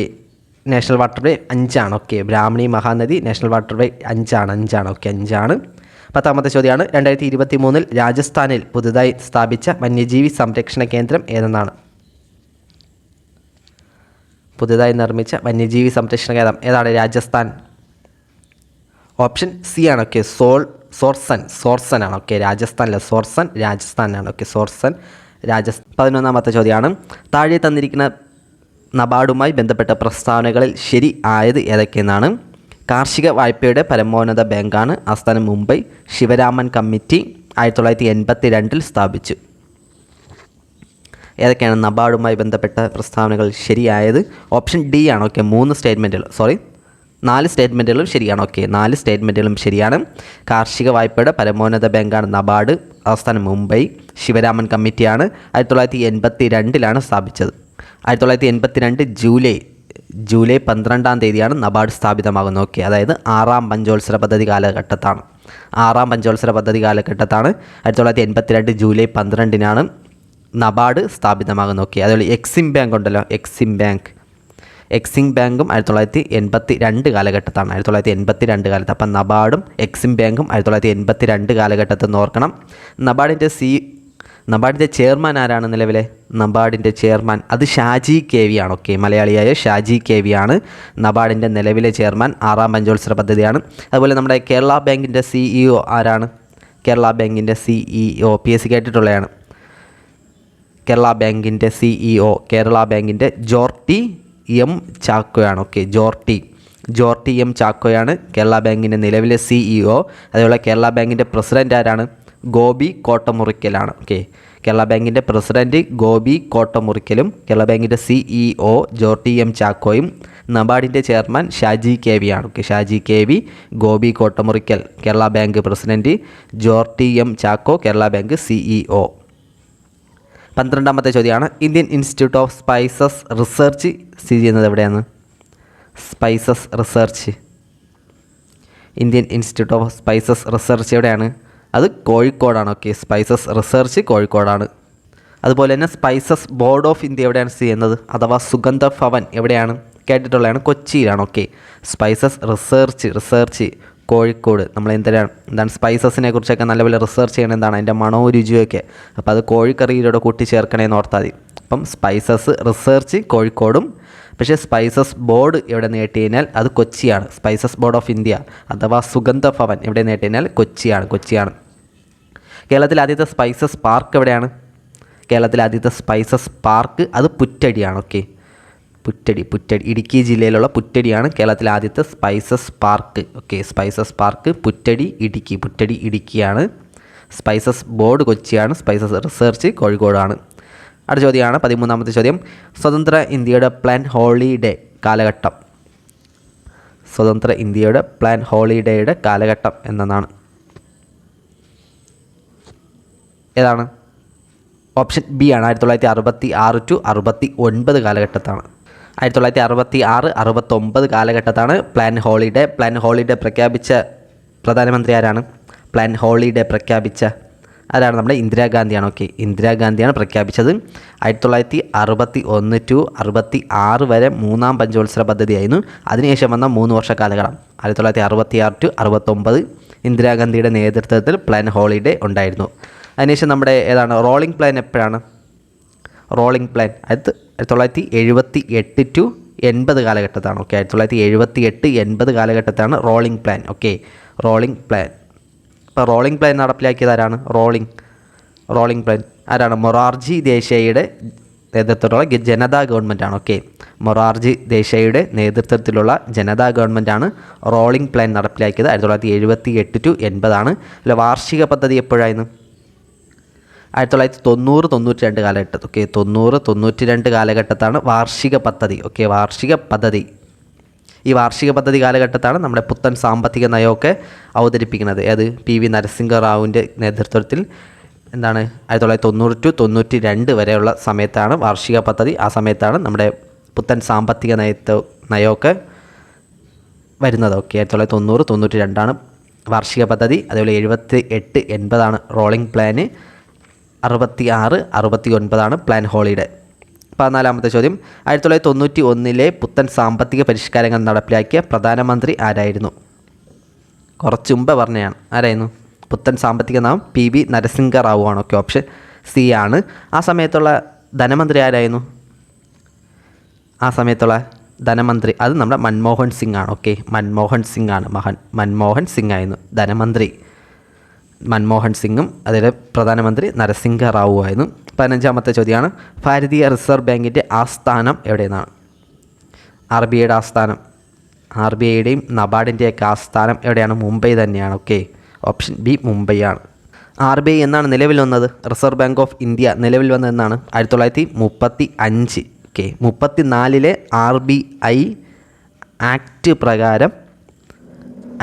നാഷണൽ വാട്ടർവേ 5 ആണ്. Okay, Brahmani Mahanadi national waterway 5 ആണ്. ഓക്കെ, 5 ആണ്. 10ാമത്തെ ചോദ്യമാണ് 2023 രാജസ്ഥാനിൽ പുതുതായി സ്ഥാപിച്ച വന്യജീവി സംരക്ഷണ കേന്ദ്രം ഏതെന്നാണ്? പുതുതായി നിർമ്മിച്ച വന്യജീവി സംരക്ഷണ കേന്ദ്രം ഏതാണ്? രാജസ്ഥാൻ. ഓപ്ഷൻ സി ആണ്. ഓക്കെ, സോർസൻ ആണ്. ഓക്കെ, രാജസ്ഥാനിലെ രാജസ്ഥാനാണ്. ഓക്കെ, സോർസൻ രാജസ്ഥാൻ. 11ാമത്തെ ചോദ്യമാണ് താഴെ തന്നിരിക്കുന്ന നബാർഡുമായി ബന്ധപ്പെട്ട പ്രസ്താവനകളിൽ ശരി ആയത് ഏതൊക്കെയെന്നാണ്? കാർഷിക വായ്പയുടെ പരമോന്നത ബാങ്കാണ്, ആസ്ഥാനം മുംബൈ. ശിവരാമൻ കമ്മിറ്റി 1982 സ്ഥാപിച്ചു. ഏതൊക്കെയാണ് നബാർഡുമായി ബന്ധപ്പെട്ട പ്രസ്താവനകൾ ശരിയായത്? ഓപ്ഷൻ ഡി ആണ്. ഓക്കെ, 4 സ്റ്റേറ്റ്മെൻറ്റുകളും ശരിയാണ്. ഓക്കെ, 4 സ്റ്റേറ്റ്മെൻറ്റുകളും ശരിയാണ്. കാർഷിക വായ്പയുടെ പരമോന്നത ബാങ്കാണ് നബാർഡ്, ആസ്ഥാനം മുംബൈ. ശിവരാമൻ കമ്മിറ്റിയാണ് 1982 സ്ഥാപിച്ചത്. 1982 ജൂലൈ 12-ാം തീയതിയാണ് നബാർഡ് സ്ഥാപിതമാകുന്നത്. ഓക്കെ, അതായത് 6ാം പഞ്ചവത്സര പദ്ധതി കാലഘട്ടത്താണ്. 1982 ജൂലൈ 12-നാണ് നബാർഡ് സ്ഥാപിതമാകുന്നത്. ഓക്കെ, അതുപോലെ എക്സിം ബാങ്ക് ഉണ്ടല്ലോ, എക്സിം ബാങ്കും 1982 കാലഘട്ടത്താണ്. 1982 കാലത്ത്. അപ്പം നബാർഡും എക്സിം ബാങ്കും 1982 കാലഘട്ടത്തിൽ നിന്ന് ഓർക്കണം. നബാർഡിൻ്റെ ചെയർമാൻ ആരാണ്? നിലവിലെ നബാർഡിൻ്റെ ചെയർമാൻ അത് ഷാജി കെ വി ആണ്. ഓക്കെ, മലയാളിയായ ഷാജി കെ വി ആണ് നബാർഡിൻ്റെ നിലവിലെ ചെയർമാൻ. 6ാം പഞ്ചവത്സര പദ്ധതിയാണ്. അതുപോലെ നമ്മുടെ കേരള ബാങ്കിൻ്റെ CEO ആരാണ്? കേരള ബാങ്കിൻ്റെ CEO PSC കേട്ടിട്ടുള്ളതാണ്. കേരള ബാങ്കിൻ്റെ ജോർട്ടി എം ചാക്കോയാണ്. ഓക്കെ, ജോർട്ടി എം ചാക്കോയാണ് കേരള ബാങ്കിൻ്റെ നിലവിലെ CEO. അതുപോലെ കേരള ബാങ്കിൻ്റെ പ്രസിഡൻ്റ് ആരാണ്? ഗോപി കോട്ടമുറിക്കലാണ്. ഓക്കെ, കേരള ബാങ്കിൻ്റെ പ്രസിഡൻറ്റ് ഗോപി കോട്ടമുറിക്കലും കേരള ബാങ്കിൻ്റെ CEO ജോർട്ടി എം ചാക്കോയും നബാർഡിൻ്റെ ചെയർമാൻ ഷാജി കെ വി ആണ്. Okay, Shaji K V, Gopi Kottamurickal Kerala bank president, Jorty M Chacko Kerala bank CEO. 12ാമത്തെ ചോദ്യമാണ് Indian institute of spices research സ്ഥിതി ചെയ്യുന്നത് എവിടെയാണ്? Indian institute of spices research എവിടെയാണ്? അത് കോഴിക്കോടാണ്. ഓക്കെ, സ്പൈസസ് റിസർച്ച് കോഴിക്കോടാണ്. അതുപോലെ തന്നെ സ്പൈസസ് ബോർഡ് ഓഫ് ഇന്ത്യ എവിടെയാണ് സ്ഥിതി ചെയ്യുന്നത്? അഥവാ സുഗന്ധ ഭവൻ എവിടെയാണ്? കേട്ടിട്ടുള്ളതാണ്, കൊച്ചിയിലാണ്. Okay, spices research Kozhikode. നമ്മൾ എന്താണ് സ്പൈസസിനെ കുറിച്ചൊക്കെ നല്ലപോലെ റിസർച്ച് ചെയ്യണം, എന്താണ് അതിൻ്റെ മണവും രുചിയൊക്കെ. അപ്പോൾ അത് കോഴിക്കറിയിലൂടെ കൂട്ടി ചേർക്കണേന്ന് ഓർത്താൽ മതി. അപ്പം സ്പൈസസ് റിസർച്ച് കോഴിക്കോടും, പക്ഷേ സ്പൈസസ് ബോർഡ് എവിടെ നേട്ടി കഴിഞ്ഞാൽ അത് കൊച്ചിയാണ്. സ്പൈസസ് ബോർഡ് ഓഫ് ഇന്ത്യ അഥവാ സുഗന്ധ ഭവൻ എവിടെ നേട്ടി കഴിഞ്ഞാൽ കൊച്ചിയാണ്. കേരളത്തിലെ ആദ്യത്തെ സ്പൈസസ് പാർക്ക് എവിടെയാണ്? കേരളത്തിലെ ആദ്യത്തെ സ്പൈസസ് പാർക്ക് അത് പുറ്റടിയാണ്. ഓക്കെ, പുറ്റടി ഇടുക്കി ജില്ലയിലുള്ള പുറ്റടിയാണ് കേരളത്തിലെ ആദ്യത്തെ spices park. Okay, spices park Puttady ഇടുക്കിയാണ്. സ്പൈസസ് ബോർഡ് കൊച്ചിയാണ്. സ്പൈസസ് റിസർച്ച് കോഴിക്കോടാണ്. അടുത്ത ചോദ്യമാണ് 13ാമത്തെ ചോദ്യം സ്വതന്ത്ര ഇന്ത്യയുടെ പ്ലാൻ ഹോളിഡേ കാലഘട്ടം എന്നതാണ്? ഏതാണ്? ഓപ്ഷൻ ബി ആണ്, 1966 to 69 കാലഘട്ടത്താണ്. 1966-69 കാലഘട്ടത്താണ് പ്ലാൻ ഹോളിഡേ പ്രഖ്യാപിച്ച പ്രധാനമന്ത്രി ആരാണ്? പ്ലാൻ ഹോളിഡേ പ്രഖ്യാപിച്ച ആരാണ്? നമ്മുടെ ഇന്ദിരാഗാന്ധിയാണ്. ഓക്കെ, ഇന്ദിരാഗാന്ധിയാണ് പ്രഖ്യാപിച്ചത്. 1961 to 66 വരെ 3ാം പഞ്ചവത്സര പദ്ധതിയായിരുന്നു. അതിനുശേഷം വന്ന 3 വർഷ കാലഘട്ടം 1966 to 69 ഇന്ദിരാഗാന്ധിയുടെ നേതൃത്വത്തിൽ പ്ലാൻ ഹോളിഡേ ഉണ്ടായിരുന്നു. അതിനുശേഷം നമ്മുടെ റോളിംഗ് പ്ലാൻ എപ്പോഴാണ്? റോളിംഗ് പ്ലാൻ 1978 to 80 കാലഘട്ടത്താണ്. ഓക്കെ, 1978-80 കാലഘട്ടത്താണ് rolling plan. Okay, rolling plan. ഇപ്പോൾ റോളിംഗ് പ്ലാൻ നടപ്പിലാക്കിയത് ആരാണ്? റോളിംഗ് പ്ലാൻ ആരാണ്? മൊറാർജി ദേശായിയുടെ നേതൃത്വത്തിലുള്ള ജനതാ ഗവൺമെൻറ്റാണ്. ഓക്കെ, മൊറാർജി ദേശായിയുടെ നേതൃത്വത്തിലുള്ള ജനതാ ഗവൺമെൻറ്റാണ് റോളിംഗ് പ്ലാൻ നടപ്പിലാക്കിയത്. 1978 to 80 അല്ല. വാർഷിക പദ്ധതി എപ്പോഴായിരുന്നു? 1990-92 കാലഘട്ടത്തിൽ. ഓക്കെ, 90-92 കാലഘട്ടത്താണ് വാർഷിക പദ്ധതി. ഓക്കെ, വാർഷിക പദ്ധതി. ഈ വാർഷിക പദ്ധതി കാലഘട്ടത്താണ് നമ്മുടെ പുത്തൻ സാമ്പത്തിക നയമൊക്കെ അവതരിപ്പിക്കുന്നത്. അത് PV നരസിംഹറാവുവിൻ്റെ നേതൃത്വത്തിൽ 1990 to 92 വരെയുള്ള സമയത്താണ് വാർഷിക പദ്ധതി. ആ സമയത്താണ് നമ്മുടെ പുത്തൻ സാമ്പത്തിക നയമൊക്കെ വരുന്നത്. ഓക്കെ, 1990-92 വാർഷിക പദ്ധതി. അതേപോലെ 78-80 റോളിംഗ് പ്ലാന്. 66-69 plan holiday. 14ാമത്തെ ചോദ്യം, 1991 പുത്തൻ സാമ്പത്തിക പരിഷ്കാരങ്ങൾ നടപ്പിലാക്കിയ പ്രധാനമന്ത്രി ആരായിരുന്നു? കുറച്ച് മുമ്പ് പറഞ്ഞതാണ്. ആരായിരുന്നു? പുത്തൻ സാമ്പത്തിക നയം PV നരസിംഹറാവു ആണ്. ഓക്കെ, ഓപ്ഷൻ C ആണ്. ആ സമയത്തുള്ള ധനമന്ത്രി ആരായിരുന്നു? ആ സമയത്തുള്ള ധനമന്ത്രി അത് നമ്മുടെ മൻമോഹൻ സിംഗ് ആണ്. ഓക്കെ, മൻമോഹൻ സിംഗ് ആണ്. മൻമോഹൻ സിംഗ് ആയിരുന്നു ധനമന്ത്രി. മൻമോഹൻ സിംഗും അതിലെ പ്രധാനമന്ത്രി നരസിംഹറാവു ആയിരുന്നു. 15ാമത്തെ ചോദ്യമാണ്, ഭാരതീയ റിസർവ് ബാങ്കിൻ്റെ ആസ്ഥാനം എവിടെയെന്നാണ്? RBIയുടെ ആസ്ഥാനം, RBIയുടെയും നബാർഡിൻ്റെയൊക്കെ ആസ്ഥാനം എവിടെയാണ്? മുംബൈ തന്നെയാണ്. ഓക്കെ, ഓപ്ഷൻ B മുംബൈ ആണ്. RBI എന്നാണ് നിലവിൽ വന്നത്? റിസർവ് ബാങ്ക് ഓഫ് ഇന്ത്യ നിലവിൽ വന്നതെന്നാണ്? 1935. ഓക്കെ, 34 RBI ആക്ട് പ്രകാരം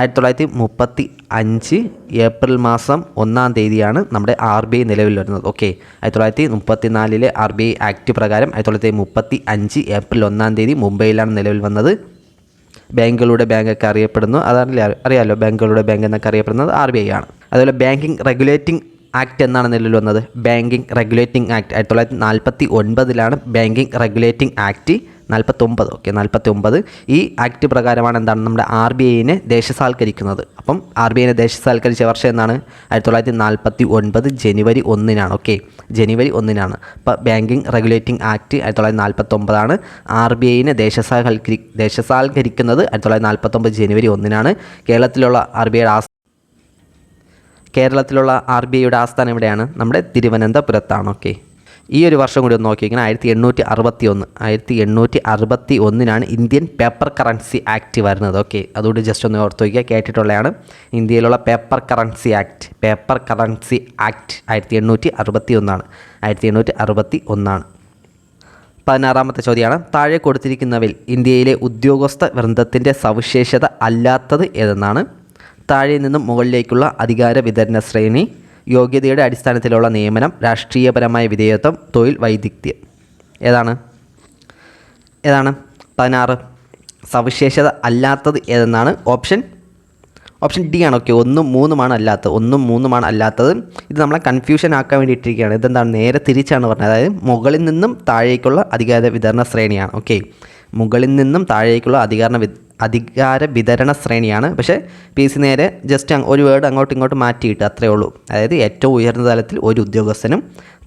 1935 ഏപ്രിൽ മാസം 1-ാം തീയതിയാണ് നമ്മുടെ RBI നിലവിൽ വരുന്നത്. ഓക്കെ, 1934 RBI ആക്ട് പ്രകാരം 1935 ഏപ്രിൽ 1-ാം തീയതി മുംബൈയിലാണ് നിലവിൽ വന്നത്. ബാങ്കുകളുടെ ബാങ്കൊക്കെ അറിയപ്പെടുന്നു, അറിയാമല്ലോ, ബാങ്കുകളുടെ ബാങ്ക് എന്നൊക്കെ അറിയപ്പെടുന്നത് RBI ആണ്. അതുപോലെ ബാങ്കിങ് റെഗുലേറ്റിംഗ് ആക്ട് എന്നാണ് നിലവിൽ വന്നത്? Banking regulating act 1949 banking regulating act 49. Okay, 49. ഈ ആക്ട് പ്രകാരമാണ് നമ്മുടെ RBIനെ ദേശസാൽക്കരിക്കുന്നത്. അപ്പം RBIനെ ദേശസാൽക്കരിച്ച വർഷം എന്നാണ്? 1949 ജനുവരി 1-നാണ്. ഓക്കെ, ജനുവരി 1-നാണ്. അപ്പോൾ ബാങ്കിങ് റെഗുലേറ്റിംഗ് ആക്ട് 1949. RBIനെ ദേശസാൽക്കരിക്കുന്നത് 1949 ജനുവരി 1-നാണ്. കേരളത്തിലുള്ള RBIയുടെ ആസ്ഥാനം എവിടെയാണ്? നമ്മുടെ തിരുവനന്തപുരത്താണ്. ഓക്കെ, ഈ ഒരു വർഷം കൂടി ഒന്ന് നോക്കിയിരിക്കണം. 1861 ഇന്ത്യൻ പേപ്പർ കറൻസി ആക്ട് വരുന്നത്. ഓക്കെ, അതുകൊണ്ട് ജസ്റ്റ് ഒന്ന് ഓർത്ത് വയ്ക്കുക, കേട്ടിട്ടുള്ളതാണ്. ഇന്ത്യയിലുള്ള പേപ്പർ കറൻസി ആക്ട് 1861 1861. 16ാമത്തെ ചോദ്യമാണ്, താഴെ കൊടുത്തിരിക്കുന്നവയിൽ ഇന്ത്യയിലെ ഉദ്യോഗസ്ഥ വൃന്ദത്തിൻ്റെ സവിശേഷത അല്ലാത്തത് ഏതെന്നാണ്? താഴെ നിന്നും മുകളിലേക്കുള്ള അധികാര വിതരണ ശ്രേണി, യോഗ്യതയുടെ അടിസ്ഥാനത്തിലുള്ള നിയമനം, രാഷ്ട്രീയപരമായ വിധേയത്വം, തൊഴിൽ വൈദഗ്ധ്യം. ഏതാണ്? 16 സവിശേഷത അല്ലാത്തത് ഏതെന്നാണ്? ഓപ്ഷൻ D ആണ്. ഓക്കെ, 1ഉം 3ഉമാണ് അല്ലാത്തത്. 1ഉം 3ഉമാണ് അല്ലാത്തത്. ഇത് നമ്മളെ കൺഫ്യൂഷൻ ആക്കാൻ വേണ്ടിയിട്ടിരിക്കുകയാണ്. ഇതെന്താണ്? നേരെ തിരിച്ചാണ് പറഞ്ഞത്. അതായത് മുകളിൽ നിന്നും താഴേക്കുള്ള അധികാര വിതരണ ശ്രേണിയാണ്. ഓക്കെ, മുകളിൽ നിന്നും താഴേക്കുള്ള അധികാര വിതരണ ശ്രേണിയാണ്. പക്ഷേ PSC നേരെ ജസ്റ്റ് ഒരു വേർഡ് അങ്ങോട്ടും ഇങ്ങോട്ടും മാറ്റിയിട്ട് അത്രയേ ഉള്ളൂ. അതായത് ഏറ്റവും ഉയർന്ന തലത്തിൽ ഒരു ഉദ്യോഗസ്ഥനും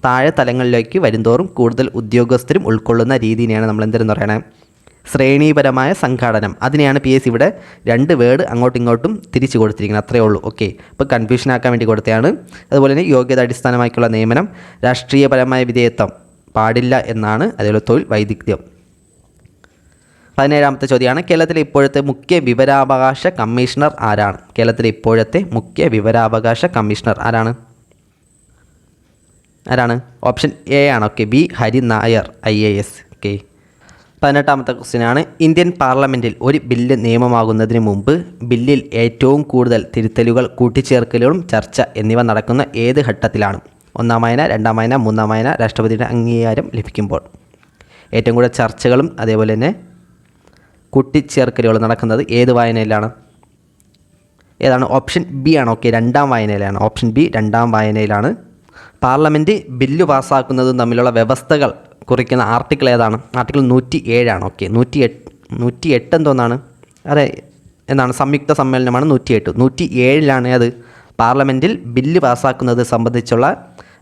താഴെ തലങ്ങളിലേക്ക് വരുന്തോറും കൂടുതൽ ഉദ്യോഗസ്ഥരും ഉൾക്കൊള്ളുന്ന രീതിയാണ് നമ്മൾ എന്തെന്ന് പറയണേ? ശ്രേണീപരമായ സംഘാടനം. അതിനെയാണ് PSC ഇവിടെ 2 വേർഡ് അങ്ങോട്ടും ഇങ്ങോട്ടും തിരിച്ചു കൊടുത്തിരിക്കുന്നത്. അത്രയേ ഉള്ളൂ. ഓക്കെ, ഇപ്പോൾ കൺഫ്യൂഷൻ ആക്കാൻ വേണ്ടി കൊടുത്തതാണ്. അതുപോലെ തന്നെ യോഗ്യത അടിസ്ഥാനമാക്കിയുള്ള നിയമനം, രാഷ്ട്രീയപരമായ വിധേയത്വം പാടില്ല എന്നാണ്. അതുപോലെ തൊഴിൽ വൈദഗ്ധ്യം. 17ാമത്തെ ചോദ്യമാണ്, കേരളത്തിലെ ഇപ്പോഴത്തെ മുഖ്യ വിവരാവകാശ കമ്മീഷണർ ആരാണ്? കേരളത്തിലെ ഇപ്പോഴത്തെ മുഖ്യ വിവരാവകാശ കമ്മീഷണർ ആരാണ്? ഓപ്ഷൻ A ആണ്. Okay, B Hari Nair IAS. Okay, 18ാമത്തെ ക്വസ്റ്റ്യനാണ്, ഇന്ത്യൻ പാർലമെൻറ്റിൽ ഒരു ബില്ല് നിയമമാകുന്നതിന് മുമ്പ് ബില്ലിൽ ഏറ്റവും കൂടുതൽ തിരുത്തലുകൾ, കൂട്ടിച്ചേർക്കലുകളും ചർച്ച എന്നിവ നടക്കുന്ന ഏത് ഘട്ടത്തിലാണ്? 1ാം വായന, 2ാം വായന, 3ാം വായന, രാഷ്ട്രപതിയുടെ അംഗീകാരം ലഭിക്കുമ്പോൾ. ഏറ്റവും കൂടുതൽ ചർച്ചകളും അതേപോലെ തന്നെ കൂട്ടിച്ചേർക്കലുകൾ നടക്കുന്നത് ഏത് വായനയിലാണ്? ഏതാണ്? ഓപ്ഷൻ B ആണ്. ഓക്കെ, 2ാം വായനയിലാണ്. ഓപ്ഷൻ B 2ാം വായനയിലാണ്. പാർലമെൻറ്റ് ബില്ല് പാസ്സാക്കുന്നതും തമ്മിലുള്ള വ്യവസ്ഥകൾ കുറിക്കുന്ന ആർട്ടിക്കിൾ ഏതാണ്? ആർട്ടിക്കിൾ 107 ആണ്. ഓക്കെ, 108 എന്തോന്നാണ്? അതെ, എന്താണ്? സംയുക്ത സമ്മേളനമാണ് 108. 107 അത് പാർലമെൻറ്റിൽ ബില്ല് പാസ്സാക്കുന്നത് സംബന്ധിച്ചുള്ള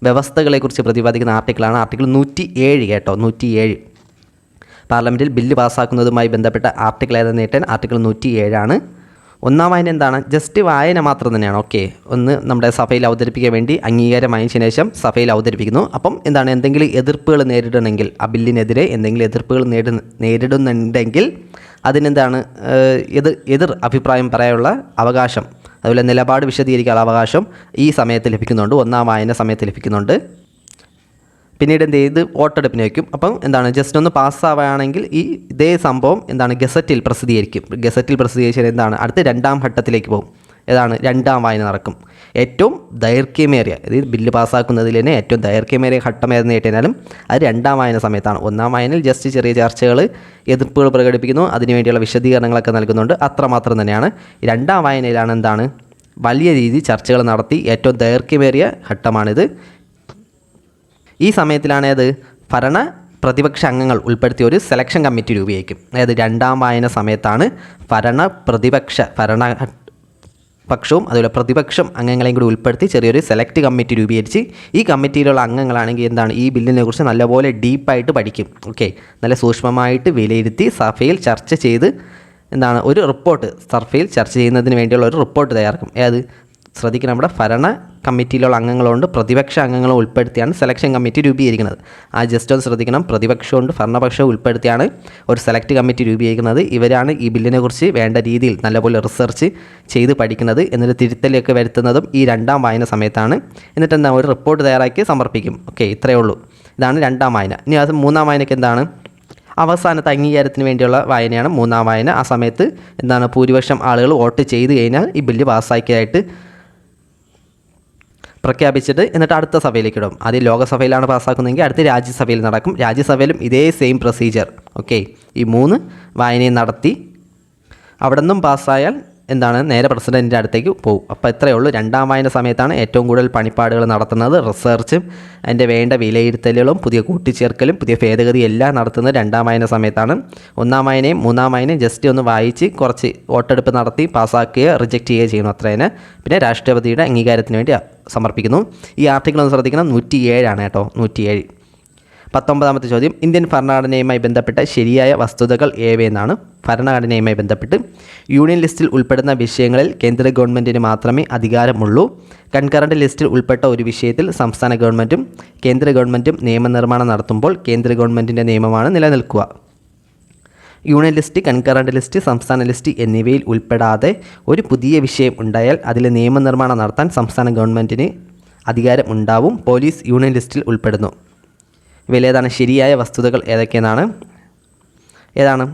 വ്യവസ്ഥകളെക്കുറിച്ച് പ്രതിപാദിക്കുന്ന ആർട്ടിക്കിളാണ് ആർട്ടിക്കിൾ 107. കേട്ടോ, 107. പാർലമെൻറ്റിൽ ബില്ല് പാസ്സാക്കുന്നതുമായി ബന്ധപ്പെട്ട ആർട്ടിക്കിൾ ഏതെന്ന് നേട്ടാൻ ആർട്ടിക്കിൾ 107 ആണ്. ഒന്നാം വായന എന്താണ്? ജസ്റ്റ് വായന മാത്രം തന്നെയാണ്. ഓക്കെ, ഒന്ന് നമ്മുടെ സഭയിൽ അവതരിപ്പിക്കാൻ വേണ്ടി അംഗീകാരം വാങ്ങിച്ചതിന് ശേഷം സഭയിൽ അവതരിപ്പിക്കുന്നു. അപ്പം എന്താണ്, എന്തെങ്കിലും എതിർപ്പുകൾ നേരിടണമെങ്കിൽ, ആ ബില്ലിനെതിരെ എന്തെങ്കിലും എതിർപ്പുകൾ നേരിടുന്നുണ്ടെങ്കിൽ അതിനെന്താണ്, എതിർ അഭിപ്രായം പറയാനുള്ള അവകാശം, അതുപോലെ നിലപാട് വിശദീകരിക്കാനുള്ള അവകാശം ഈ സമയത്ത് ലഭിക്കുന്നുണ്ട്, ഒന്നാം വായന സമയത്ത് ലഭിക്കുന്നുണ്ട്. പിന്നീട് എന്ത് ചെയ്ത് വോട്ടെടുപ്പിന് വയ്ക്കും. അപ്പം എന്താണ്, ജസ്റ്റ് ഒന്ന് പാസ്സാവുകയാണെങ്കിൽ ഇതേ സംഭവം എന്താണ്, ഗസറ്റിൽ പ്രസിദ്ധീകരിക്കും. ഗസറ്റിൽ പ്രസിദ്ധീകരിച്ചാൽ എന്താണ്, അടുത്ത് രണ്ടാം ഘട്ടത്തിലേക്ക് പോകും. ഏതാണ്, രണ്ടാം വായന നടക്കും. ഏറ്റവും ദൈർഘ്യമേറിയ, ഇത് ബില്ല് പാസ്സാക്കുന്നതിൽ തന്നെ ഏറ്റവും ദൈർഘ്യമേറിയ ഘട്ടം ഏതെന്ന് കേട്ടാലും അത് രണ്ടാം വായന സമയത്താണ്. ഒന്നാം വായനയിൽ ജസ്റ്റ് ചെറിയ ചർച്ചകൾ, എതിർപ്പുകൾ പ്രകടിപ്പിക്കുന്നു, അതിനുവേണ്ടിയുള്ള വിശദീകരണങ്ങളൊക്കെ നൽകുന്നുണ്ട്, അത്രമാത്രം തന്നെയാണ്. രണ്ടാം വായനയിലാണ് എന്താണ്, വലിയ രീതിയിൽ ചർച്ചകൾ നടത്തി ഏറ്റവും ദൈർഘ്യമേറിയ ഘട്ടമാണിത്. ഈ സമയത്തിലാണ് അത് ഭരണ പ്രതിപക്ഷ അംഗങ്ങൾ ഉൾപ്പെടുത്തിയ ഒരു സെലക്ഷൻ കമ്മിറ്റി രൂപീകരിക്കും. അതായത് രണ്ടാം വായന സമയത്താണ് ഭരണപക്ഷവും അതുപോലെ പ്രതിപക്ഷം അംഗങ്ങളെയും കൂടി ഉൾപ്പെടുത്തി ചെറിയൊരു സെലക്ട് കമ്മിറ്റി രൂപീകരിച്ച് ഈ കമ്മിറ്റിയിലുള്ള അംഗങ്ങളാണെങ്കിൽ എന്താണ്, ഈ ബില്ലിനെ കുറിച്ച് നല്ലപോലെ ഡീപ്പായിട്ട് പഠിക്കും. ഓക്കെ, നല്ല സൂക്ഷ്മമായിട്ട് വിലയിരുത്തി സഭയിൽ ചർച്ച ചെയ്ത് എന്താണ്, ഒരു റിപ്പോർട്ട് സഭയിൽ ചർച്ച ചെയ്യുന്നതിന് വേണ്ടിയുള്ള ഒരു റിപ്പോർട്ട് തയ്യാറാക്കും. ഏത് ശ്രദ്ധിക്കണം, നമ്മുടെ ഭരണ കമ്മിറ്റിയിലുള്ള അംഗങ്ങളുണ്ട്, പ്രതിപക്ഷ അംഗങ്ങളും ഉൾപ്പെടുത്തിയാണ് സെലക്ഷൻ കമ്മിറ്റി രൂപീകരിക്കുന്നത്. ആ ജസ്റ്റ് ഒന്ന് ശ്രദ്ധിക്കണം, പ്രതിപക്ഷമുണ്ട് ഭരണപക്ഷവും ഉൾപ്പെടുത്തിയാണ് ഒരു സെലക്ട് കമ്മിറ്റി രൂപീകരിക്കുന്നത്. ഇവരാണ് ഈ ബില്ലിനെ കുറിച്ച് വേണ്ട രീതിയിൽ നല്ലപോലെ റിസർച്ച് ചെയ്ത് പഠിക്കുന്നത്, എന്നിട്ട് തിരുത്തലൊക്കെ വരുത്തുന്നതും ഈ രണ്ടാം വായന സമയത്താണ്. എന്നിട്ട് എന്താ, ഒരു റിപ്പോർട്ട് തയ്യാറാക്കി സമർപ്പിക്കും. ഓക്കെ, ഇത്രയേ ഉള്ളൂ. ഇതാണ് രണ്ടാം വായന. ഇനി അത് മൂന്നാം വായനയ്ക്ക് എന്താണ്, അവസാനത്തെ അംഗീകാരത്തിന് വേണ്ടിയുള്ള വായനയാണ് മൂന്നാം വായന. ആ സമയത്ത് എന്താണ്, ഭൂരിപക്ഷം ആളുകൾ വോട്ട് ചെയ്ത് കഴിഞ്ഞാൽ ഈ ബില്ല് പാസ്സാക്കിയതായിട്ട് പ്രഖ്യാപിച്ചിട്ട് എന്നിട്ട് അടുത്ത സഭയിലേക്ക് ഇടും. ആദ്യം ലോകസഭയിലാണ് പാസ്സാക്കുന്നതെങ്കിൽ അടുത്ത് രാജ്യസഭയിൽ നടക്കും. രാജ്യസഭയിലും ഇതേ സെയിം പ്രൊസീജിയർ. ഓക്കെ, ഈ 3 വായനയും നടത്തി അവിടെ നിന്നും പാസ്സായാൽ എന്താണ്, നേരെ പ്രസിഡൻറ്റിൻ്റെ അടുത്തേക്ക് പോകും. അപ്പോൾ ഇത്രയേ ഉള്ളൂ. രണ്ടാം വായന സമയത്താണ് ഏറ്റവും കൂടുതൽ പണിപ്പാടുകൾ നടത്തുന്നത്. റിസർച്ചും അതിൻ്റെ വേണ്ട വിലയിരുത്തലുകളും പുതിയ കൂട്ടിച്ചേർക്കലും പുതിയ ഭേദഗതി എല്ലാം നടത്തുന്നത് രണ്ടാം വായന സമയത്താണ്. ഒന്നാം വായനയും മൂന്നാം വായനയും ജസ്റ്റ് ഒന്ന് വായിച്ച് കുറച്ച് വോട്ടെടുപ്പ് നടത്തി പാസ്സാക്കുകയോ റിജക്റ്റ് ചെയ്യുകയോ ചെയ്യുന്നു, അത്ര തന്നെ. പിന്നെ രാഷ്ട്രപതിയുടെ അംഗീകാരത്തിന് വേണ്ടി സമർപ്പിക്കുന്നു. ഈ ആർട്ടിക്കിൾ ഒന്ന് ശ്രദ്ധിക്കണം, 107 കേട്ടോ, 107. 19ാമത്തെ ചോദ്യം, ഇന്ത്യൻ ഭരണഘടനയുമായി ബന്ധപ്പെട്ട ശരിയായ വസ്തുതകൾ ഏവയെന്നാണ്. ഭരണഘടനയുമായി ബന്ധപ്പെട്ട് യൂണിയൻ ലിസ്റ്റിൽ ഉൾപ്പെടുന്ന വിഷയങ്ങളിൽ കേന്ദ്ര ഗവൺമെൻറ്റിന് മാത്രമേ അധികാരമുള്ളൂ. കൺകറൻറ്റ് ലിസ്റ്റിൽ ഉൾപ്പെട്ട ഒരു വിഷയത്തിൽ സംസ്ഥാന ഗവൺമെൻറ്റും കേന്ദ്ര ഗവൺമെൻറ്റും നിയമനിർമ്മാണം നടത്തുമ്പോൾ കേന്ദ്ര ഗവൺമെൻറ്റിൻ്റെ നിയമമാണ് നിലനിൽക്കുക. യൂണിയൻ ലിസ്റ്റ്, കൺകറൻറ്റ് ലിസ്റ്റ്, സംസ്ഥാന ലിസ്റ്റ് എന്നിവയിൽ ഉൾപ്പെടാതെ ഒരു പുതിയ വിഷയം ഉണ്ടായാൽ അതിൽ നിയമനിർമ്മാണം നടത്താൻ സംസ്ഥാന ഗവൺമെൻറ്റിന് അധികാരം ഉണ്ടാവും. പോലീസ് യൂണിയൻ ലിസ്റ്റിൽ ഉൾപ്പെടുന്നു. ഇവയിലേതാണ് ശരിയായ വസ്തുതകൾ ഏതൊക്കെയെന്നാണ്? ഏതാണ്?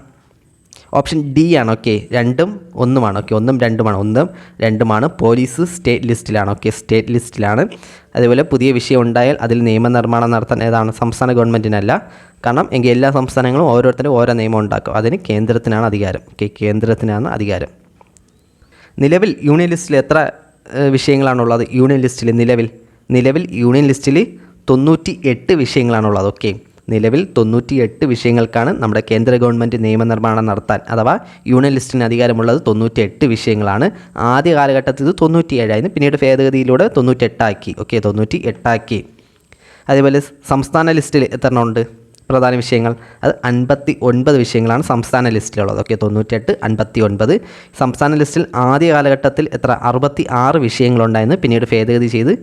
ഓപ്ഷൻ ഡി ആണ്. ഓക്കെ, 2ഉം 1ഉമാണ്. ഓക്കെ, 1ഉം 2ഉമാണ്. 1ഉം 2ഉമാണ്. പോലീസ് സ്റ്റേറ്റ് ലിസ്റ്റിലാണ്. ഓക്കെ, സ്റ്റേറ്റ് ലിസ്റ്റിലാണ്. അതുപോലെ പുതിയ വിഷയം ഉണ്ടായാൽ അതിൽ നിയമനിർമ്മാണം നടത്താൻ ഏതാണ്, സംസ്ഥാന ഗവൺമെൻറ്റിനല്ല. കാരണം എങ്കിൽ എല്ലാ സംസ്ഥാനങ്ങളും ഓരോരുത്തരും ഓരോ നിയമം ഉണ്ടാക്കും. അതിന് കേന്ദ്രത്തിനാണ് അധികാരം. ഓക്കെ, കേന്ദ്രത്തിനാണ് അധികാരം. നിലവിൽ യൂണിയൻ ലിസ്റ്റിൽ എത്ര വിഷയങ്ങളാണുള്ളത്? യൂണിയൻ ലിസ്റ്റിൽ നിലവിൽ യൂണിയൻ ലിസ്റ്റിൽ 98 വിഷയങ്ങളാണുള്ളത്. ഓക്കെ, നിലവിൽ 98 വിഷയങ്ങൾക്കാണ് നമ്മുടെ കേന്ദ്ര ഗവൺമെൻറ് നിയമനിർമ്മാണം നടത്താൻ അഥവാ യൂണിയൻ ലിസ്റ്റിന് അധികാരമുള്ളത്. 98 വിഷയങ്ങളാണ്. ആദ്യ കാലഘട്ടത്തിൽ ഇത് 97 ആയിരുന്നു, പിന്നീട് ഭേദഗതിയിലൂടെ 98 ആക്കി. ഓക്കെ, 98 ആക്കി. അതേപോലെ സംസ്ഥാന ലിസ്റ്റിൽ എത്ര ഉണ്ട് പ്രധാന വിഷയങ്ങൾ? അത് 59 വിഷയങ്ങളാണ് സംസ്ഥാന ലിസ്റ്റിലുള്ളത്. ഓക്കെ, 98, 59. സംസ്ഥാന ലിസ്റ്റിൽ ആദ്യ കാലഘട്ടത്തിൽ എത്ര 66 വിഷയങ്ങളുണ്ടായിരുന്നു, പിന്നീട് ഭേദഗതി ചെയ്ത്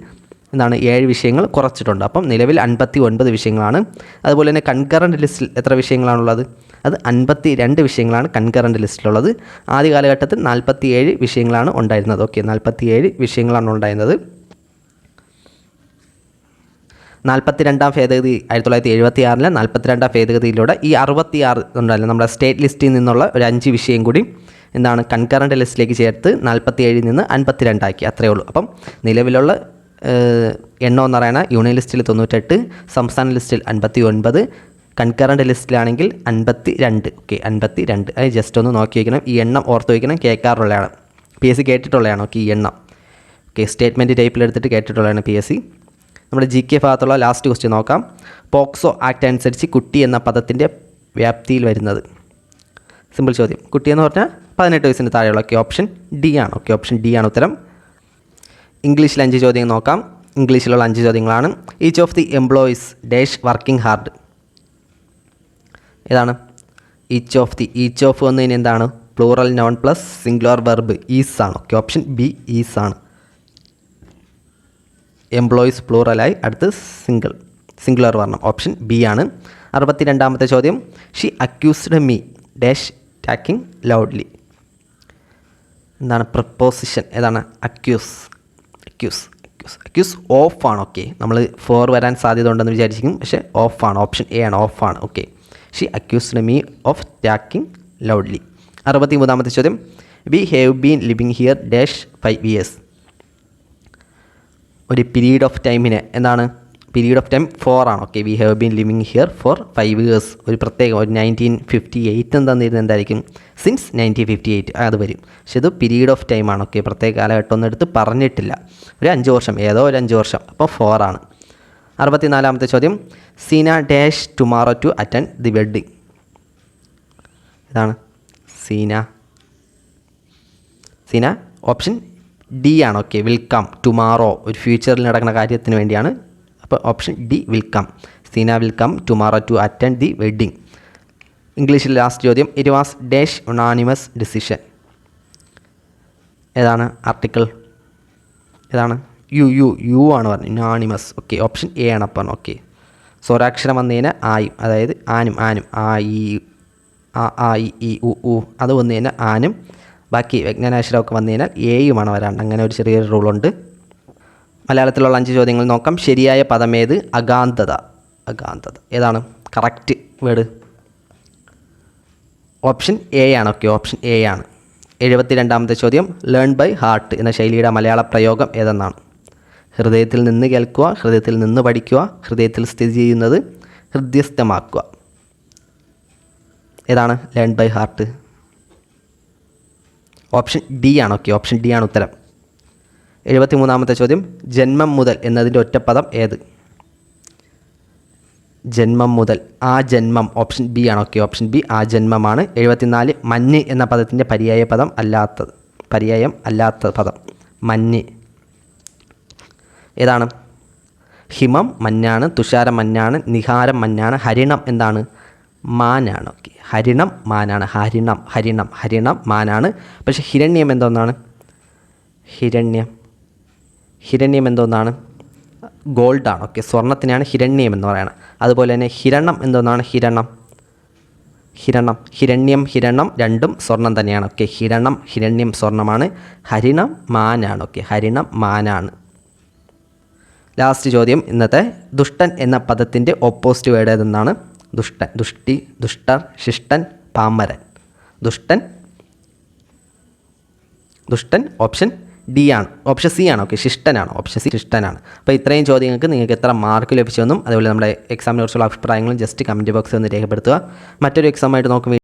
എന്താണ് 7 വിഷയങ്ങൾ കുറച്ചിട്ടുണ്ട്. അപ്പം നിലവിൽ 59 വിഷയങ്ങളാണ്. അതുപോലെ തന്നെ കൺകറൻറ്റ് ലിസ്റ്റിൽ എത്ര വിഷയങ്ങളാണുള്ളത്? അത് 52 വിഷയങ്ങളാണ് കൺകറൻറ്റ് ലിസ്റ്റിലുള്ളത്. ആദ്യ കാലഘട്ടത്തിൽ 47 വിഷയങ്ങളാണ് ഉണ്ടായിരുന്നത്. ഓക്കെ, 47 വിഷയങ്ങളാണ് ഉണ്ടായിരുന്നത്. 42ാം ഭേദഗതി 1976 42ാം ഭേദഗതിയിലൂടെ ഈ 66 ഉണ്ടല്ലോ നമ്മുടെ സ്റ്റേറ്റ് ലിസ്റ്റിൽ നിന്നുള്ള ഒരു 5 വിഷയം കൂടി എന്താണ് കൺകറൻറ്റ് ലിസ്റ്റിലേക്ക് ചേർത്ത് 47 നിന്ന് 52 ആക്കി. അത്രയേ ഉള്ളൂ. അപ്പം നിലവിലുള്ള എണ്ണം എന്ന് പറയുന്നത് യൂണിയൻ ലിസ്റ്റിൽ 98, സംസ്ഥാന ലിസ്റ്റിൽ 59, കൺകറൻറ്റ് ലിസ്റ്റിലാണെങ്കിൽ 52. ഓക്കെ, 52. അത് ജസ്റ്റ് ഒന്ന് നോക്കി വയ്ക്കണം. ഈ എണ്ണം ഓർത്ത് വയ്ക്കണം, കേൾക്കാറുള്ളതാണ്. PSC കേട്ടിട്ടുള്ളതാണ്. ഓക്കെ, ഈ എണ്ണം ഓക്കെ സ്റ്റേറ്റ്മെൻറ്റ് ടൈപ്പിലെടുത്തിട്ട് കേട്ടിട്ടുള്ളതാണ് PSC. നമ്മുടെ GK ഭാഗത്തുള്ള ലാസ്റ്റ് ക്വസ്റ്റ്യൻ നോക്കാം. പോക്സോ ആക്ട് അനുസരിച്ച് കുട്ടി എന്ന പദത്തിൻ്റെ വ്യാപ്തിയിൽ വരുന്നത്. സിമ്പിൾ ചോദ്യം. കുട്ടി എന്ന് പറഞ്ഞാൽ 18 വയസ്സിന് താഴെയുള്ള. ഓക്കെ, ഓപ്ഷൻ ഡി ആണ്. ഓക്കെ, ഓപ്ഷൻ ഡി ആണ് ഉത്തരം. ഇംഗ്ലീഷിൽ 5 ചോദ്യങ്ങൾ നോക്കാം. ഇംഗ്ലീഷിലുള്ള 5 ചോദ്യങ്ങളാണ്. Each of the employees dash working hard. ഏതാണ് ഈച്ച് ഓഫ് വന്നതിന് എന്താണ്? Plural noun plus singular verb is ആണ്. ഓക്കെ, ഓപ്ഷൻ ബി ഈസ് ആണ്. എംപ്ലോയീസ് പ്ലൂറലായി അടുത്ത് സിംഗുലർ വരണം. ഓപ്ഷൻ ബി ആണ്. 62ാമത്തെ ചോദ്യം, she accused me dash talking loudly. എന്താണ് പ്രപ്പോസിഷൻ? ഏതാണ്? അക്യൂസ് ഓഫ് ആണ്. ഓക്കെ, നമ്മൾ ഫോർ വരാൻ സാധ്യത ഉണ്ടെന്ന് വിചാരിച്ചിരിക്കും, പക്ഷേ ഓഫ് ആണ്. ഓപ്ഷൻ എ ആണ്, ഓഫ് ആണ്. Okay, she accused me of talking loudly. 63ാമത്തെ ചോദ്യം, we have been living here dash 5 years. ഒരു പീരീഡ് ഓഫ് ടൈമിന് എന്താണ്? പീരീഡ് ഓഫ് ടൈം 4 ആണ്. Okay, we have been living here for 5 years. ഒരു പ്രത്യേകം ഒരു 1958 തന്നിരുന്നത് എന്തായിരിക്കും? സിൻസ് 1958 അത് വരും. പക്ഷേ ഇത് പീരീഡ് ഓഫ് ടൈം ആണ്. ഓക്കെ, പ്രത്യേക കാലഘട്ടം ഒന്നും എടുത്ത് പറഞ്ഞിട്ടില്ല. ഒരു 5 വർഷം, ഏതോ ഒരു 5 വർഷം, അപ്പോൾ 4 ആണ്. 64ാമത്തെ ചോദ്യം, Seena dash tomorrow to attend the wedding. ഇതാണ് സീന ഓപ്ഷൻ ഡി ആണ്. ഓക്കെ, വിൽ കം ടുമാറോ, ഒരു ഫ്യൂച്ചറിൽ നടക്കുന്ന കാര്യത്തിന് വേണ്ടിയാണ്. അപ്പോൾ option D will come. Seena will come tomorrow to attend the wedding. ഇംഗ്ലീഷിൽ ലാസ്റ്റ് ചോദ്യം, it was dash unanimous decision. ഏതാണ് ആർട്ടിക്കിൾ? ഏതാണ്? യു ആണ് പറഞ്ഞത്, യുനാനിമസ്. ഓക്കെ, ഓപ്ഷൻ എ ആണ്. അപ്പം ഓക്കെ, സ്വരാക്ഷരം വന്നതിന് ആയും, അതായത് ആനും ആ ഇ ഉ അത് വന്നു കഴിഞ്ഞാൽ ആനും, ബാക്കി വ്യഞ്ജനാക്ഷരമൊക്കെ വന്നു കഴിഞ്ഞാൽ എയുമാണ് വരാണ്ട്. അങ്ങനെ ഒരു ചെറിയൊരു റൂളുണ്ട്. മലയാളത്തിലുള്ള 5 ചോദ്യങ്ങൾ നോക്കാം. ശരിയായ പദമേത്? അഗാന്തത. ഏതാണ് കറക്റ്റ് വേർഡ്? ഓപ്ഷൻ എ ആണ്. ഓക്കെ, ഓപ്ഷൻ എ ആണ്. 72ാമത്തെ ചോദ്യം, ലേൺ ബൈ ഹാർട്ട് എന്ന ശൈലിയുടെ മലയാള പ്രയോഗം ഏതെന്നാണ്? ഹൃദയത്തിൽ നിന്ന് കേൾക്കുക, ഹൃദയത്തിൽ നിന്ന് പഠിക്കുക, ഹൃദയത്തിൽ സ്ഥിതി ചെയ്യുന്നത് ഹൃദ്യസ്ഥമാക്കുക. ഏതാണ് learn by heart? Option D ആണ്. ഓക്കെ, ഓപ്ഷൻ ഡി ആണ് ഉത്തരം. 73ാമത്തെ ചോദ്യം, ജന്മം മുതൽ എന്നതിൻ്റെ ഒറ്റപ്പദം ഏത്? ജന്മം മുതൽ, ആ ജന്മം. ഓപ്ഷൻ ബി ആണ്. ഓക്കെ, ഓപ്ഷൻ ബി ആ ജന്മമാണ്. 74, മഞ്ഞ് എന്ന പദത്തിൻ്റെ പര്യായം അല്ലാത്ത പദം മഞ്ഞ്. ഏതാണ്? ഹിമം മഞ്ഞാണ്, തുഷാരം മഞ്ഞാണ്, നിഹാരം മഞ്ഞാണ്, ഹരിണം എന്താണ്? മാനാണ്. ഓക്കെ, ഹരിണം മാനാണ്. ഹരിണം മാനാണ്. പക്ഷേ ഹിരണ്യം എന്തോന്നാണ്? ഹിരണ്യം എന്തോന്നാണ്? ഗോൾഡാണ്. ഓക്കെ, സ്വർണ്ണത്തിനാണ് ഹിരണ്യം എന്ന് പറയുന്നത്. അതുപോലെ തന്നെ ഹിരണം എന്തോന്നാണ്? ഹിരണ്യം രണ്ടും സ്വർണം തന്നെയാണ്. ഓക്കെ, ഹിരണ്യം സ്വർണ്ണമാണ്. ഹരിണം മാനാണ്. ഓക്കെ, ഹരിണം മാനാണ്. ലാസ്റ്റ് ചോദ്യം ഇന്നത്തെ, ദുഷ്ടൻ എന്ന പദത്തിൻ്റെ ഓപ്പോസിറ്റ് വേർഡ് ഏതെന്നാണ്? ദുഷ്ടർ, ശിഷ്ടൻ, പാമരൻ. ദുഷ്ടൻ ഓപ്ഷൻ ഡി ആണ്. ഓപ്ഷൻ സി ആണ്. ഓക്കെ, ശിഷ്ടനാണ്. ഓപ്ഷൻ സി ശിഷ്ടനാണ്. അപ്പോൾ ഇത്രയും ചോദ്യങ്ങൾക്ക് നിങ്ങൾക്ക് എത്ര മാർക്ക് ലഭിച്ചെന്നും അതുപോലെ നമ്മുടെ എക്സാമിനെ കുറിച്ചുള്ള അഭിപ്രായങ്ങളും ജസ്റ്റ് കമൻറ്റ് ബോക്സിൽ ഒന്ന് രേഖപ്പെടുത്തുക. മറ്റൊരു എക്സാമായിട്ട് നോക്കും.